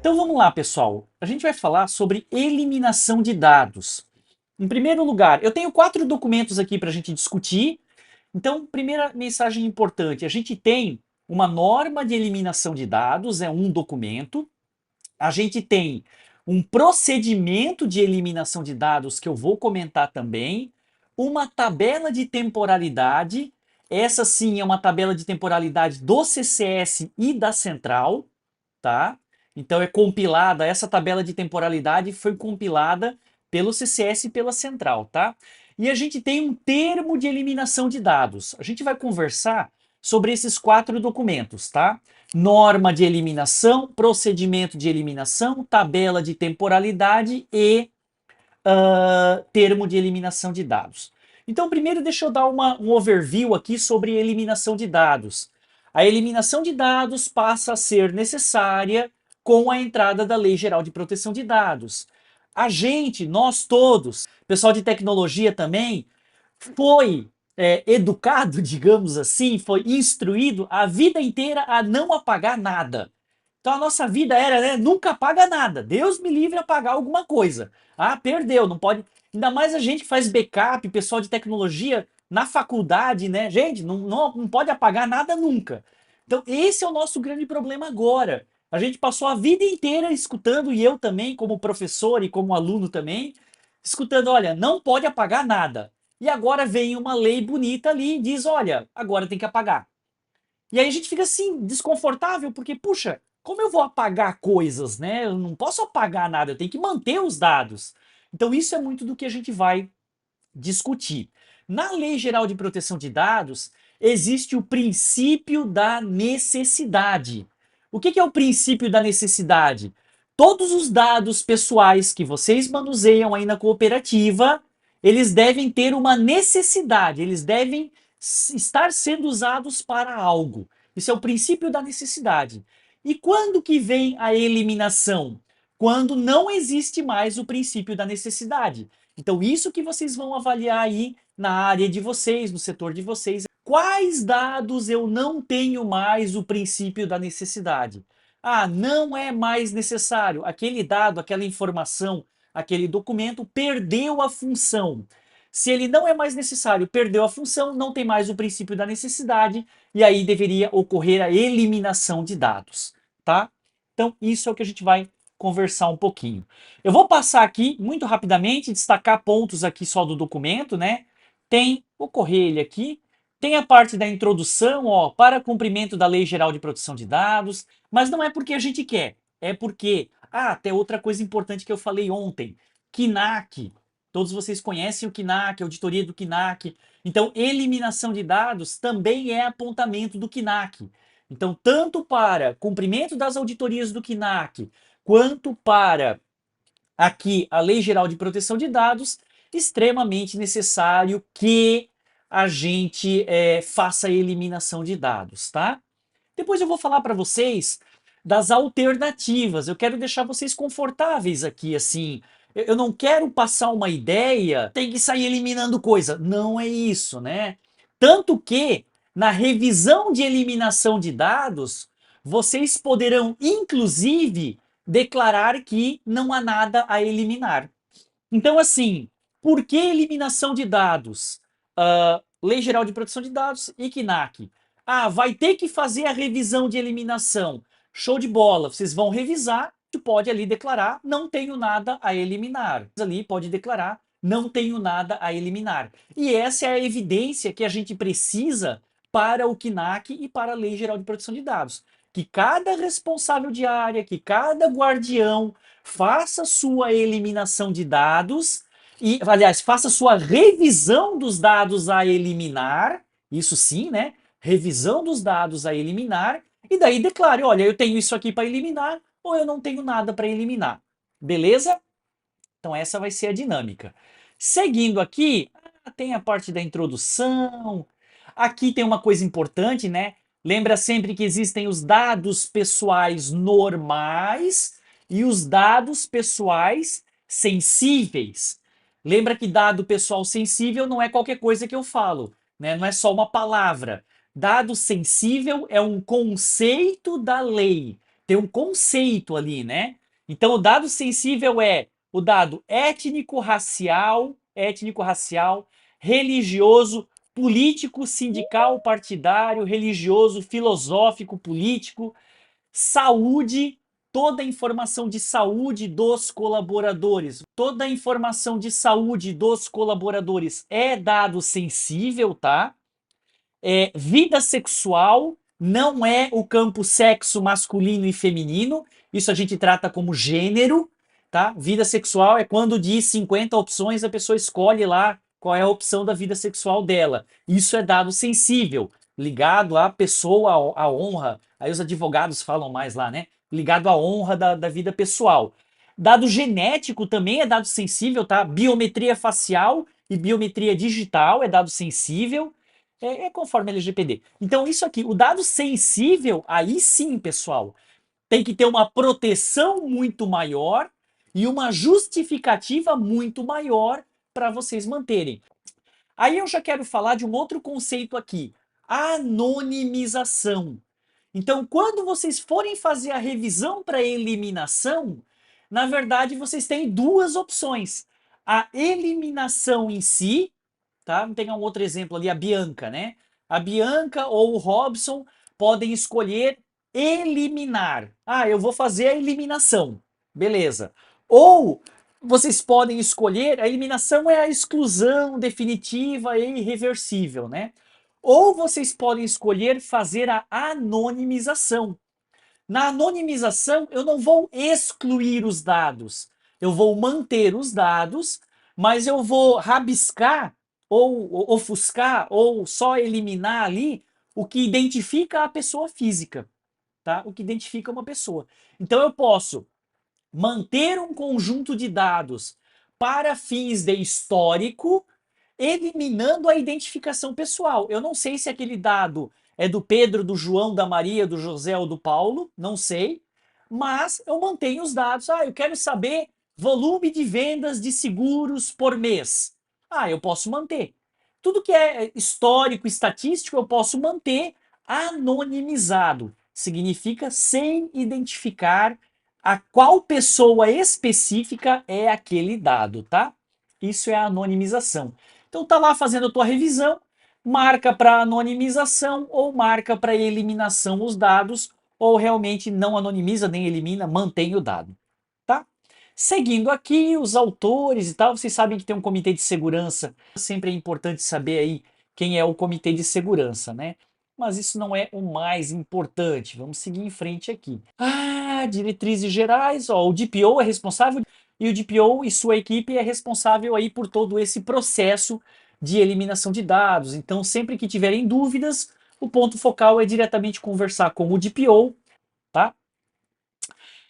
Então vamos lá, pessoal. A gente vai falar sobre eliminação de dados. Em primeiro lugar, eu tenho 4 documentos aqui para a gente discutir. Então, primeira mensagem importante: a gente tem uma norma de eliminação de dados, é um documento. A gente tem um procedimento de eliminação de dados que eu vou comentar também. Uma tabela de temporalidade. Essa sim é uma tabela de temporalidade do CCS e da central, tá? Então é compilada, essa tabela de temporalidade foi compilada pelo CCS e pela central, tá? E a gente tem um termo de eliminação de dados. A gente vai conversar sobre esses 4 documentos, tá? Norma de eliminação, procedimento de eliminação, tabela de temporalidade e termo de eliminação de dados. Então, primeiro, deixa eu dar um overview aqui sobre eliminação de dados. A eliminação de dados passa a ser necessária com a entrada da Lei Geral de Proteção de Dados. A gente, nós todos, pessoal de tecnologia também, foi educado, digamos assim, foi instruído a vida inteira a não apagar nada. Então a nossa vida era, né, nunca apaga nada. Deus me livre a apagar alguma coisa. Ah, perdeu, não pode. Ainda mais a gente que faz backup, pessoal de tecnologia na faculdade, né? Gente, não pode apagar nada nunca. Então esse é o nosso grande problema agora. A gente passou a vida inteira escutando, e eu também, como professor e como aluno também, escutando, olha, não pode apagar nada. E agora vem uma lei bonita ali e diz, olha, agora tem que apagar. E aí a gente fica assim, desconfortável, porque, puxa, como eu vou apagar coisas, né? Eu não posso apagar nada, eu tenho que manter os dados. Então, isso é muito do que a gente vai discutir. Na Lei Geral de Proteção de Dados, existe o princípio da necessidade. O que é o princípio da necessidade? Todos os dados pessoais que vocês manuseiam aí na cooperativa, eles devem ter uma necessidade, eles devem estar sendo usados para algo. Isso é o princípio da necessidade. E quando que vem a eliminação? Quando não existe mais o princípio da necessidade. Então, isso que vocês vão avaliar aí na área de vocês, no setor de vocês. Quais dados eu não tenho mais o princípio da necessidade? Ah, não é mais necessário. Aquele dado, aquela informação, aquele documento perdeu a função. Se ele não é mais necessário, perdeu a função, não tem mais o princípio da necessidade, e aí deveria ocorrer a eliminação de dados, tá? Então, isso é o que a gente vai conversar um pouquinho. Eu vou passar aqui muito rapidamente, destacar pontos aqui só do documento, né? Vou correr ele aqui. Tem a parte da introdução, ó, para cumprimento da Lei Geral de Proteção de Dados, mas não é porque a gente quer, é porque, até outra coisa importante que eu falei ontem, KNAC. Todos vocês conhecem o KNAC, a auditoria do KNAC. Então, eliminação de dados também é apontamento do KNAC. Então, tanto para cumprimento das auditorias do KNAC, quanto para aqui a Lei Geral de Proteção de Dados, extremamente necessário que a gente faça a eliminação de dados, tá? Depois eu vou falar para vocês das alternativas. Eu quero deixar vocês confortáveis aqui, assim. Eu não quero passar uma ideia, tem que sair eliminando coisa. Não é isso, né? Tanto que na revisão de eliminação de dados, vocês poderão, inclusive, declarar que não há nada a eliminar. Então, assim, por que eliminação de dados? Lei Geral de Proteção de Dados e KNAC. Ah, vai ter que fazer a revisão de eliminação. Show de bola, vocês vão revisar, pode ali declarar, não tenho nada a eliminar. Ali pode declarar, não tenho nada a eliminar. E essa é a evidência que a gente precisa para o KNAC e para a Lei Geral de Proteção de Dados. Que cada responsável de área, que cada guardião faça sua eliminação de dados e, aliás, faça sua revisão dos dados a eliminar, isso sim, né? Revisão dos dados a eliminar, e daí declare: olha, eu tenho isso aqui para eliminar, ou eu não tenho nada para eliminar. Beleza? Então, essa vai ser a dinâmica. Seguindo aqui, tem a parte da introdução. Aqui tem uma coisa importante, né? Lembra sempre que existem os dados pessoais normais e os dados pessoais sensíveis. Lembra que dado pessoal sensível não é qualquer coisa que eu falo, né? Não é só uma palavra. Dado sensível é um conceito da lei. tem um conceito ali, né? Então, o dado sensível é o dado étnico-racial, religioso, político, sindical, partidário, religioso, filosófico, político, saúde, toda a informação de saúde dos colaboradores. Toda a informação de saúde dos colaboradores é dado sensível, tá? Vida sexual não é o campo sexo masculino e feminino, isso a gente trata como gênero, tá? Vida sexual é quando de 50 opções a pessoa escolhe lá qual é a opção da vida sexual dela. Isso é dado sensível, ligado à pessoa, à honra. Aí os advogados falam mais lá, né? Ligado à honra da vida pessoal. Dado genético também é dado sensível, tá? Biometria facial e biometria digital é dado sensível. É conforme LGPD. Então, isso aqui, o dado sensível, aí sim, pessoal, tem que ter uma proteção muito maior e uma justificativa muito maior para vocês manterem. Aí eu já quero falar de um outro conceito aqui: anonimização. Então, quando vocês forem fazer a revisão para eliminação, na verdade vocês têm duas opções: a eliminação em si, tá? Vamos pegar um outro exemplo ali, a Bianca, né? A Bianca ou o Robson podem escolher eliminar. Ah, eu vou fazer a eliminação. Beleza. Ou vocês podem escolher, a eliminação é a exclusão definitiva e irreversível, né? Ou vocês podem escolher fazer a anonimização. Na anonimização, eu não vou excluir os dados, eu vou manter os dados, mas eu vou rabiscar ou ofuscar ou só eliminar ali o que identifica a pessoa física, tá? O que identifica uma pessoa. Então eu posso manter um conjunto de dados para fins de histórico, eliminando a identificação pessoal. Eu não sei se aquele dado é do Pedro, do João, da Maria, do José ou do Paulo, não sei, mas eu mantenho os dados. Ah, eu quero saber volume de vendas de seguros por mês. Ah, eu posso manter. Tudo que é histórico, estatístico, eu posso manter anonimizado. Significa sem identificar a qual pessoa específica é aquele dado, tá? Isso é a anonimização. Então tá lá fazendo a tua revisão, marca para anonimização ou marca para eliminação os dados, ou realmente não anonimiza nem elimina, mantém o dado, tá? Seguindo aqui os autores e tal, vocês sabem que tem um comitê de segurança. Sempre é importante saber aí quem é o comitê de segurança, né? Mas isso não é o mais importante. Vamos seguir em frente aqui. Ah, diretrizes gerais, ó, o DPO é responsável e o DPO e sua equipe é responsável aí por todo esse processo de eliminação de dados. Então, sempre que tiverem dúvidas, o ponto focal é diretamente conversar com o DPO, tá?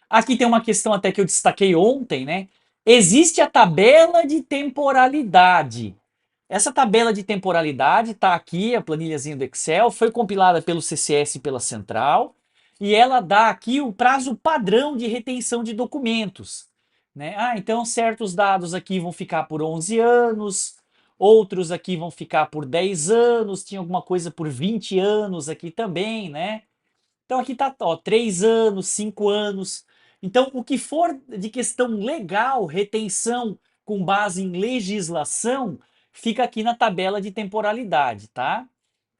Aqui tem uma questão até que eu destaquei ontem, né? Existe a tabela de temporalidade. Essa tabela de temporalidade está aqui, a planilhazinha do Excel, foi compilada pelo CCS e pela Central, e ela dá aqui o prazo padrão de retenção de documentos, né? Ah, então certos dados aqui vão ficar por 11 anos, outros aqui vão ficar por 10 anos, tinha alguma coisa por 20 anos aqui também, né? Então aqui tá, ó, 3 anos, 5 anos. Então, o que for de questão legal, retenção com base em legislação, fica aqui na tabela de temporalidade, tá?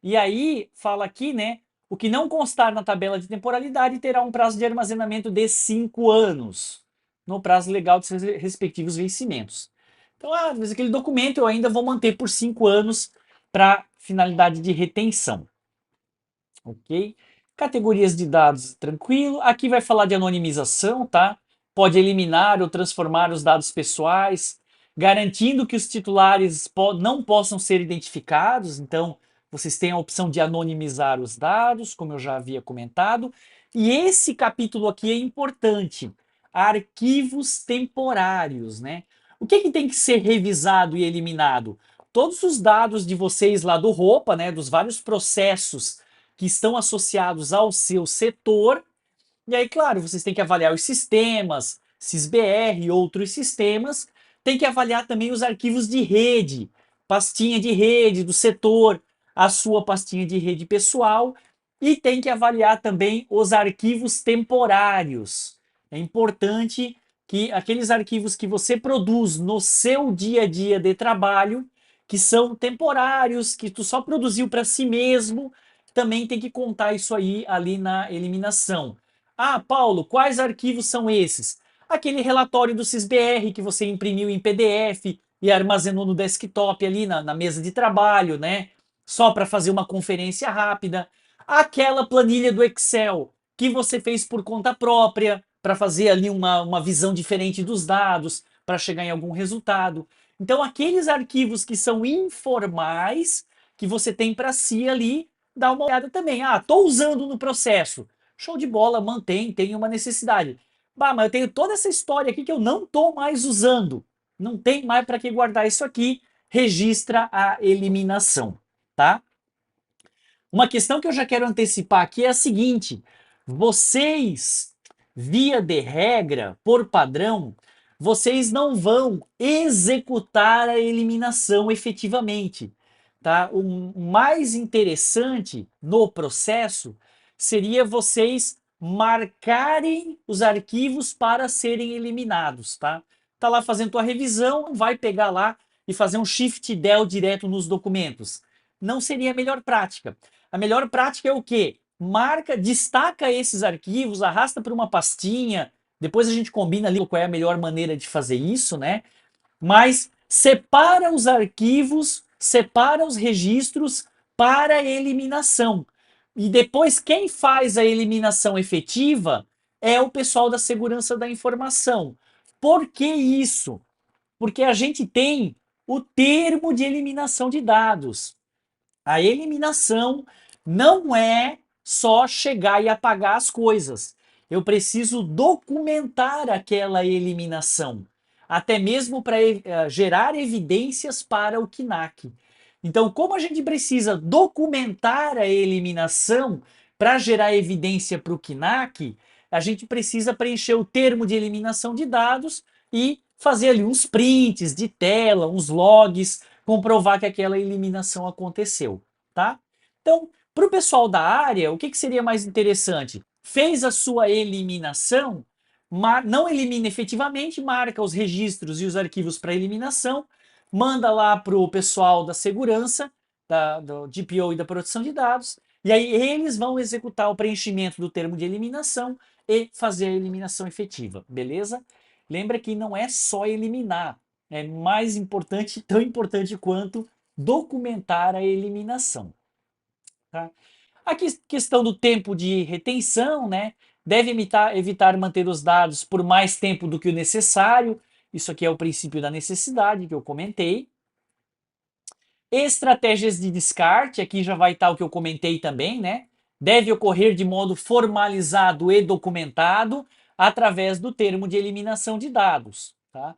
E aí, fala aqui, né? O que não constar na tabela de temporalidade terá um prazo de armazenamento de 5 anos, no prazo legal de seus respectivos vencimentos. Então, mas aquele documento eu ainda vou manter por 5 anos para finalidade de retenção. Ok? Categorias de dados, tranquilo. Aqui vai falar de anonimização, tá? Pode eliminar ou transformar os dados pessoais, garantindo que os titulares não possam ser identificados. Então, vocês têm a opção de anonimizar os dados, como eu já havia comentado. E esse capítulo aqui é importante. Arquivos temporários, né? O que, que tem que ser revisado e eliminado? Todos os dados de vocês lá do Roupa, né? Dos vários processos que estão associados ao seu setor. E aí, claro, vocês têm que avaliar os sistemas, SysBR e outros sistemas. Tem que avaliar também os arquivos de rede, pastinha de rede do setor, a sua pastinha de rede pessoal. E tem que avaliar também os arquivos temporários. É importante que aqueles arquivos que você produz no seu dia a dia de trabalho, que são temporários, que tu só produziu para si mesmo, também tem que contar isso aí ali na eliminação. Ah, Paulo, quais arquivos são esses? Aquele relatório do SysBR que você imprimiu em PDF e armazenou no desktop ali na mesa de trabalho, né? Só para fazer uma conferência rápida. Aquela planilha do Excel que você fez por conta própria para fazer ali uma visão diferente dos dados, para chegar em algum resultado. Então, aqueles arquivos que são informais, que você tem para si ali, dá uma olhada também. Ah, estou usando no processo. Show de bola, mantém, tem uma necessidade. Bah, mas eu tenho toda essa história aqui que eu não estou mais usando. Não tem mais para que guardar isso aqui. Registra a eliminação, tá? Uma questão que eu já quero antecipar aqui é a seguinte: vocês, via de regra, por padrão, vocês não vão executar a eliminação efetivamente, tá? O mais interessante no processo seria vocês marcarem os arquivos para serem eliminados, tá? Tá lá fazendo tua revisão, vai pegar lá e fazer um Shift Del direto nos documentos. Não seria a melhor prática. A melhor prática é o quê? Marca, destaca esses arquivos, arrasta para uma pastinha. Depois a gente combina ali qual é a melhor maneira de fazer isso, né? Mas separa os arquivos, separa os registros para eliminação. E depois quem faz a eliminação efetiva é o pessoal da segurança da informação. Por que isso? Porque a gente tem o termo de eliminação de dados. A eliminação não é só chegar e apagar as coisas. Eu preciso documentar aquela eliminação, até mesmo para gerar evidências para o KNAC. Então, como a gente precisa documentar a eliminação para gerar evidência para o KNAC, a gente precisa preencher o termo de eliminação de dados e fazer ali uns prints de tela, uns logs, comprovar que aquela eliminação aconteceu, tá? Então, para o pessoal da área, o que seria mais interessante? Fez a sua eliminação, não elimina efetivamente, marca os registros e os arquivos para eliminação, manda lá para o pessoal da segurança, do DPO e da proteção de dados, e aí eles vão executar o preenchimento do termo de eliminação e fazer a eliminação efetiva, beleza? Lembra que não é só eliminar, é mais importante, tão importante quanto documentar a eliminação. Tá? A questão do tempo de retenção, né? Deve evitar manter os dados por mais tempo do que o necessário. Isso aqui é o princípio da necessidade que eu comentei. Estratégias de descarte, aqui já vai estar o que eu comentei também, né? Deve ocorrer de modo formalizado e documentado através do termo de eliminação de dados, tá?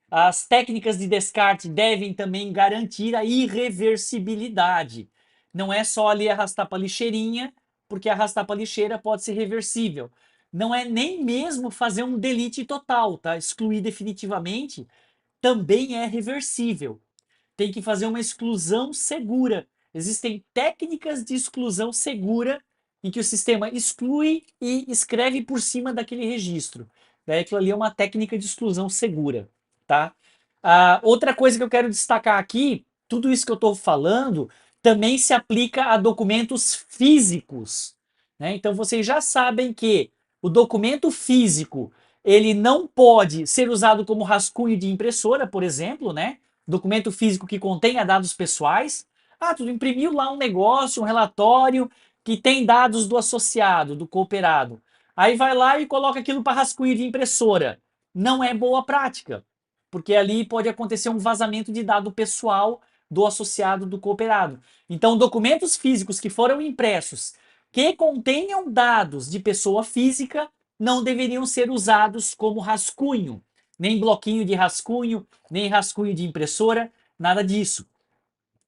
As técnicas de descarte devem também garantir a irreversibilidade. Não é só ali arrastar para a lixeirinha, porque arrastar para a lixeira pode ser reversível. Não é nem mesmo fazer um delete total, tá? Excluir definitivamente também é reversível. Tem que fazer uma exclusão segura. Existem técnicas de exclusão segura em que o sistema exclui e escreve por cima daquele registro. Daí aquilo ali é uma técnica de exclusão segura, tá? Outra coisa que eu quero destacar aqui, tudo isso que eu estou falando também se aplica a documentos físicos, né? Então vocês já sabem que o documento físico ele não pode ser usado como rascunho de impressora, por exemplo, né? Documento físico que contenha dados pessoais. Ah, tu imprimiu lá um negócio, um relatório que tem dados do associado, do cooperado. Aí vai lá e coloca aquilo para rascunho de impressora. Não é boa prática, porque ali pode acontecer um vazamento de dado pessoal do associado do cooperado. Então, documentos físicos que foram impressos que contenham dados de pessoa física não deveriam ser usados como rascunho, nem bloquinho de rascunho, nem rascunho de impressora, nada disso.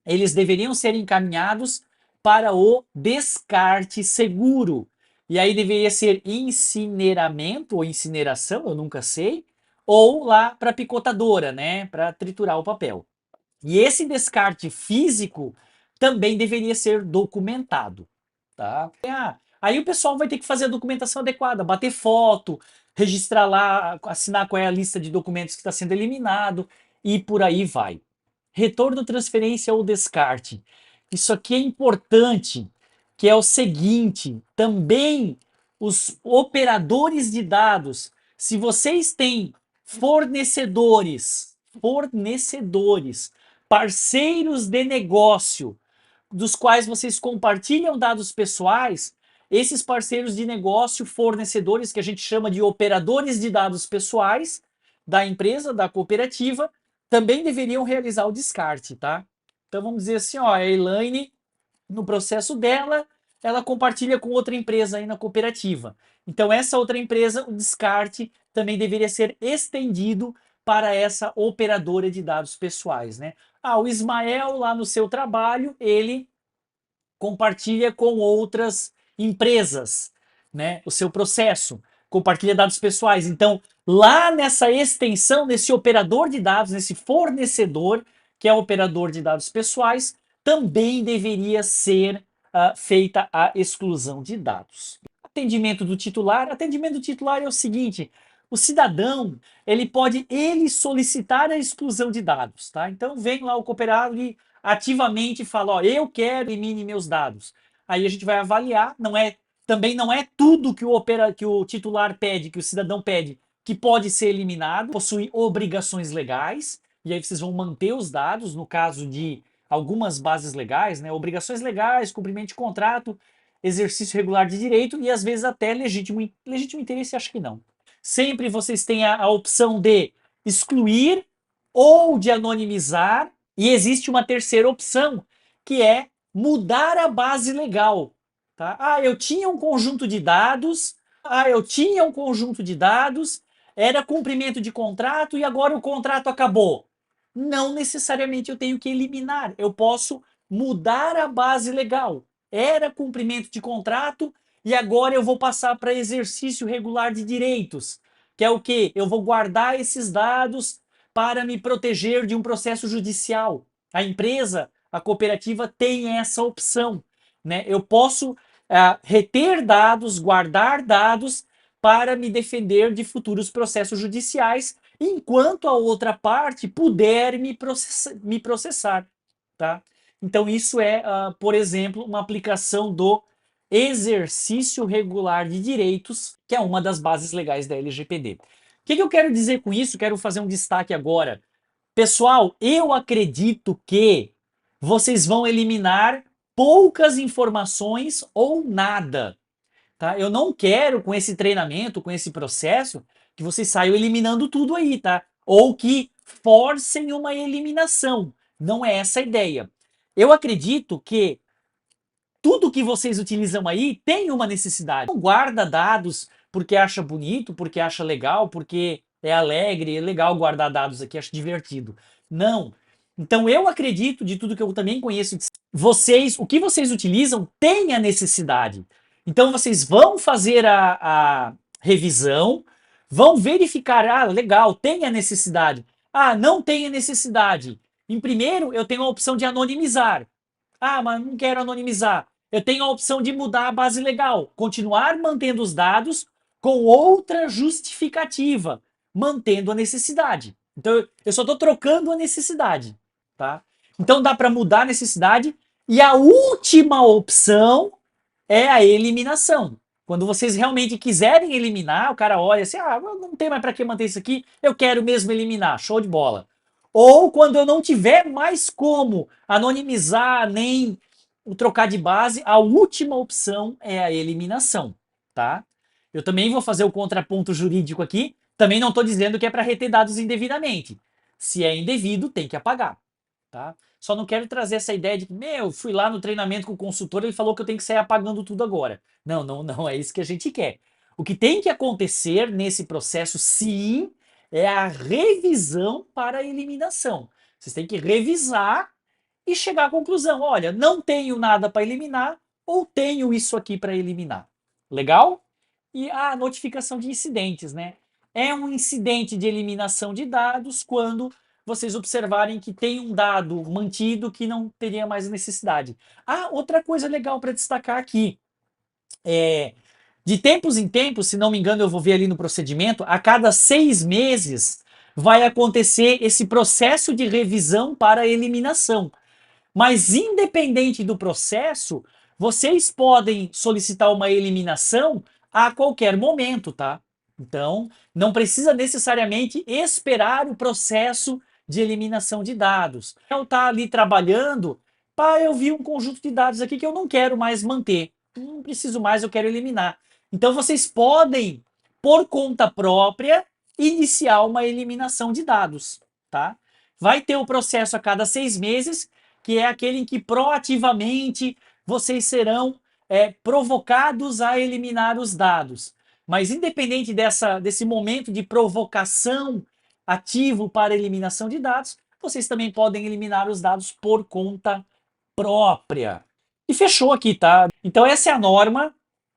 Eles deveriam ser encaminhados para o descarte seguro. E aí deveria ser incineramento ou incineração, eu nunca sei, ou lá para picotadora, né, para triturar o papel. E esse descarte físico também deveria ser documentado. tá? Aí o pessoal vai ter que fazer a documentação adequada, bater foto, registrar lá, assinar qual é a lista de documentos que está sendo eliminado e por aí vai. Retorno, transferência ou descarte. Isso aqui é importante, que é o seguinte, também os operadores de dados, se vocês têm fornecedores, parceiros de negócio, dos quais vocês compartilham dados pessoais, esses parceiros de negócio, fornecedores que a gente chama de operadores de dados pessoais da empresa, da cooperativa, também deveriam realizar o descarte, tá? Então vamos dizer assim, ó, a Elaine, no processo dela, ela compartilha com outra empresa aí na cooperativa. Então essa outra empresa, o descarte também deveria ser estendido para essa operadora de dados pessoais, né? Ah, o Ismael lá no seu trabalho, ele compartilha com outras empresas, né? O seu processo, compartilha dados pessoais. Então, lá nessa extensão, nesse operador de dados, nesse fornecedor, que é o operador de dados pessoais, também deveria ser feita a exclusão de dados. Atendimento do titular é o seguinte: o cidadão ele pode solicitar a exclusão de dados, tá? Então vem lá o cooperado e ativamente fala, ó, eu quero elimine meus dados. Aí a gente vai avaliar, também não é tudo que o titular pede, que o cidadão pede, que pode ser eliminado, possui obrigações legais, e aí vocês vão manter os dados, no caso de algumas bases legais, né? Obrigações legais, cumprimento de contrato, exercício regular de direito e às vezes até legítimo interesse, acho que não. Sempre vocês têm a opção de excluir ou de anonimizar, e existe uma terceira opção, que é mudar a base legal. Tá? Eu tinha um conjunto de dados, era cumprimento de contrato e agora o contrato acabou. Não necessariamente eu tenho que eliminar, eu posso mudar a base legal. Era cumprimento de contrato e agora eu vou passar para exercício regular de direitos, que é o quê? Eu vou guardar esses dados para me proteger de um processo judicial. A empresa, a cooperativa tem essa opção, né? Eu posso reter dados, guardar dados para me defender de futuros processos judiciais, enquanto a outra parte puder me processar, tá? Então isso é, por exemplo, uma aplicação do exercício regular de direitos, que é uma das bases legais da LGPD. O que eu quero dizer com isso? Quero fazer um destaque agora. Pessoal, eu acredito que vocês vão eliminar poucas informações ou nada, tá? Eu não quero com esse treinamento, com esse processo, que vocês saiam eliminando tudo aí, tá? Ou que forcem uma eliminação. Não é essa a ideia. Eu acredito que tudo que vocês utilizam aí tem uma necessidade. Não guarda dados porque acha bonito, porque acha legal, porque é alegre, é legal guardar dados aqui, acho divertido. Não. Então eu acredito, de tudo que eu também conheço, o que vocês utilizam tem a necessidade. Então vocês vão fazer a revisão, vão verificar, legal, tem a necessidade. Ah, não tem a necessidade. Em primeiro, eu tenho a opção de anonimizar. Ah, mas não quero anonimizar. Eu tenho a opção de mudar a base legal, continuar mantendo os dados com outra justificativa, mantendo a necessidade. Então eu só estou trocando a necessidade, tá? Então dá para mudar a necessidade e a última opção é a eliminação. Quando vocês realmente quiserem eliminar, o cara olha assim, não tem mais para que manter isso aqui, eu quero mesmo eliminar, show de bola. Ou quando eu não tiver mais como anonimizar nem trocar de base, a última opção é a eliminação, tá? Eu também vou fazer o contraponto jurídico aqui, também não estou dizendo que é para reter dados indevidamente. Se é indevido, tem que apagar, tá? Só não quero trazer essa ideia de que, fui lá no treinamento com o consultor, ele falou que eu tenho que sair apagando tudo agora. Não, não, não é isso que a gente quer. O que tem que acontecer nesse processo, sim, é a revisão para a eliminação. Vocês têm que revisar e chegar à conclusão: olha, não tenho nada para eliminar ou tenho isso aqui para eliminar. Legal? E a notificação de incidentes, né? É um incidente de eliminação de dados quando vocês observarem que tem um dado mantido que não teria mais necessidade. Outra coisa legal para destacar aqui. De tempos em tempos, se não me engano, eu vou ver ali no procedimento, a cada 6 meses vai acontecer esse processo de revisão para eliminação. Mas independente do processo, vocês podem solicitar uma eliminação a qualquer momento, tá? Então, não precisa necessariamente esperar o processo de eliminação de dados. Eu tá ali trabalhando, pá, eu vi um conjunto de dados aqui que eu não quero mais manter. Não preciso mais, eu quero eliminar. Então, vocês podem, por conta própria, iniciar uma eliminação de dados, tá? Vai ter o processo a cada 6 meses, que é aquele em que proativamente vocês serão provocados a eliminar os dados. Mas independente desse momento de provocação ativo para eliminação de dados, vocês também podem eliminar os dados por conta própria. E fechou aqui, tá? Então essa é a norma.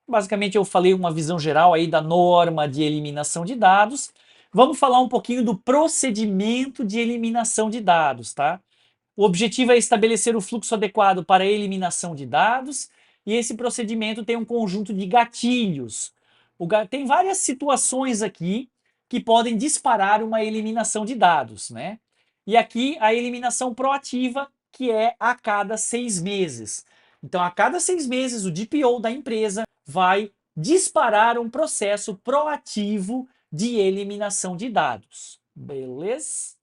Basicamente eu falei uma visão geral aí da norma de eliminação de dados. Vamos falar um pouquinho do procedimento de eliminação de dados, tá? O objetivo é estabelecer o fluxo adequado para a eliminação de dados, e esse procedimento tem um conjunto de gatilhos. Tem várias situações aqui que podem disparar uma eliminação de dados, né? E aqui a eliminação proativa, que é a cada 6 meses. Então, a cada 6 meses, o DPO da empresa vai disparar um processo proativo de eliminação de dados. Beleza?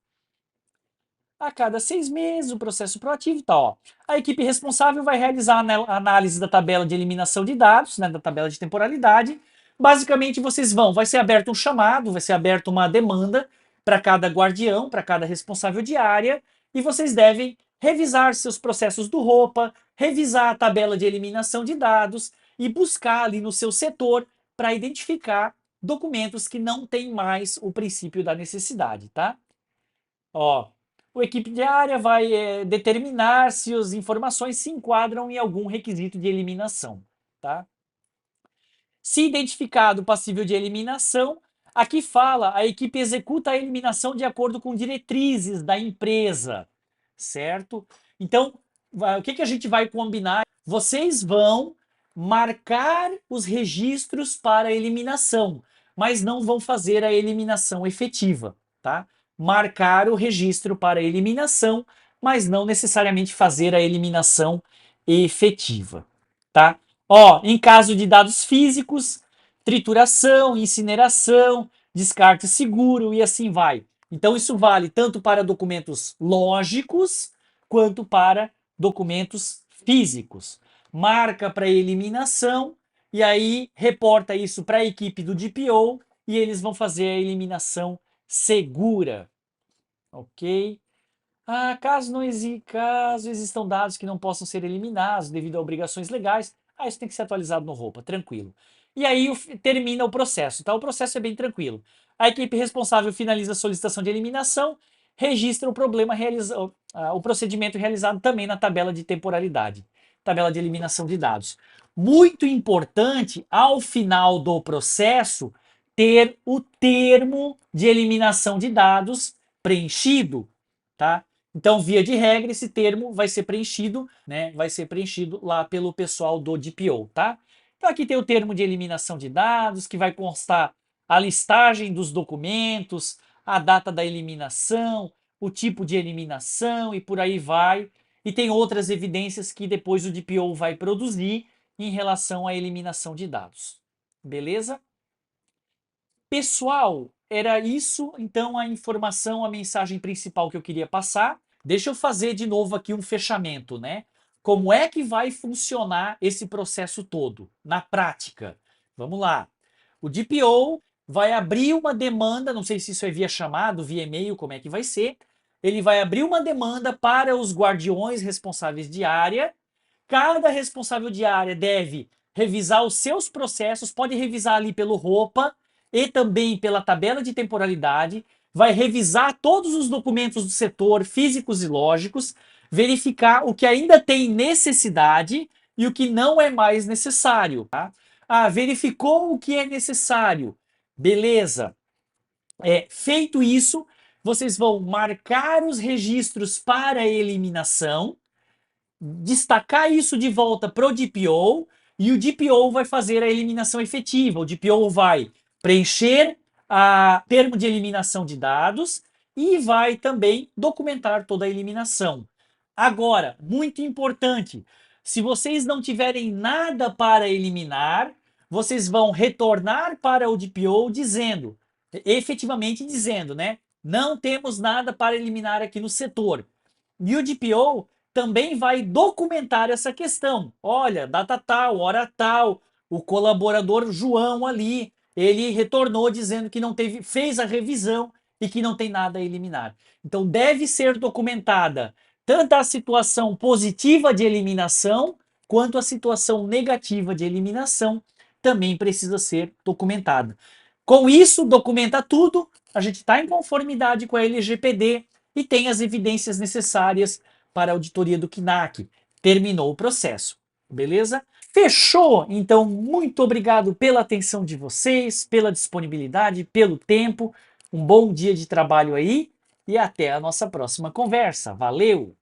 A cada 6 meses, o processo proativo está, ó. A equipe responsável vai realizar a análise da tabela de eliminação de dados, né, da tabela de temporalidade. Basicamente, vai ser aberto um chamado, vai ser aberta uma demanda para cada guardião, para cada responsável de área, e vocês devem revisar seus processos do roupa, revisar a tabela de eliminação de dados e buscar ali no seu setor para identificar documentos que não têm mais o princípio da necessidade, tá? Ó, o equipe de área vai determinar se as informações se enquadram em algum requisito de eliminação, tá? Se identificado passível de eliminação, aqui fala, a equipe executa a eliminação de acordo com diretrizes da empresa, certo? Então, o que a gente vai combinar? Vocês vão marcar os registros para eliminação, mas não vão fazer a eliminação efetiva, tá? Marcar o registro para eliminação, mas não necessariamente fazer a eliminação efetiva, tá? Ó, em caso de dados físicos, trituração, incineração, descarte seguro e assim vai. Então isso vale tanto para documentos lógicos quanto para documentos físicos. Marca para eliminação e aí reporta isso para a equipe do DPO e eles vão fazer a eliminação segura. Ok? Caso existam dados que não possam ser eliminados devido a obrigações legais, isso tem que ser atualizado no roupa, tranquilo. E aí termina o processo, tá? O processo é bem tranquilo. A equipe responsável finaliza a solicitação de eliminação, registra o problema o procedimento realizado também na tabela de temporalidade, tabela de eliminação de dados. Muito importante, ao final do processo, ter o termo de eliminação de dados preenchido, tá? Então, via de regra, esse termo vai ser preenchido, né? Vai ser preenchido lá pelo pessoal do DPO, tá? Então, aqui tem o termo de eliminação de dados, que vai constar a listagem dos documentos, a data da eliminação, o tipo de eliminação e por aí vai. E tem outras evidências que depois o DPO vai produzir em relação à eliminação de dados. Beleza? Pessoal, era isso então a informação, a mensagem principal que eu queria passar. Deixa eu fazer de novo aqui um fechamento, né? Como é que vai funcionar esse processo todo na prática? Vamos lá. O DPO vai abrir uma demanda, não sei se isso é via chamado, via e-mail, como é que vai ser. Ele vai abrir uma demanda para os guardiões responsáveis de área. Cada responsável de área deve revisar os seus processos, pode revisar ali pelo roupa e também pela tabela de temporalidade, vai revisar todos os documentos do setor, físicos e lógicos, verificar o que ainda tem necessidade e o que não é mais necessário. Tá? Verificou o que é necessário. Beleza. Feito isso, vocês vão marcar os registros para eliminação, destacar isso de volta para o DPO e o DPO vai fazer a eliminação efetiva. O DPO vai preencher a termo de eliminação de dados e vai também documentar toda a eliminação. Agora, muito importante, se vocês não tiverem nada para eliminar, vocês vão retornar para o DPO dizendo, efetivamente dizendo, né? Não temos nada para eliminar aqui no setor. E o DPO também vai documentar essa questão. Olha, data tal, hora tal, o colaborador João ali, ele retornou dizendo que não teve, fez a revisão e que não tem nada a eliminar. Então deve ser documentada tanto a situação positiva de eliminação quanto a situação negativa de eliminação também precisa ser documentada. Com isso, documenta tudo, a gente está em conformidade com a LGPD e tem as evidências necessárias para a auditoria do CNAC. Terminou o processo, beleza? Fechou? Então, muito obrigado pela atenção de vocês, pela disponibilidade, pelo tempo. Um bom dia de trabalho aí e até a nossa próxima conversa. Valeu!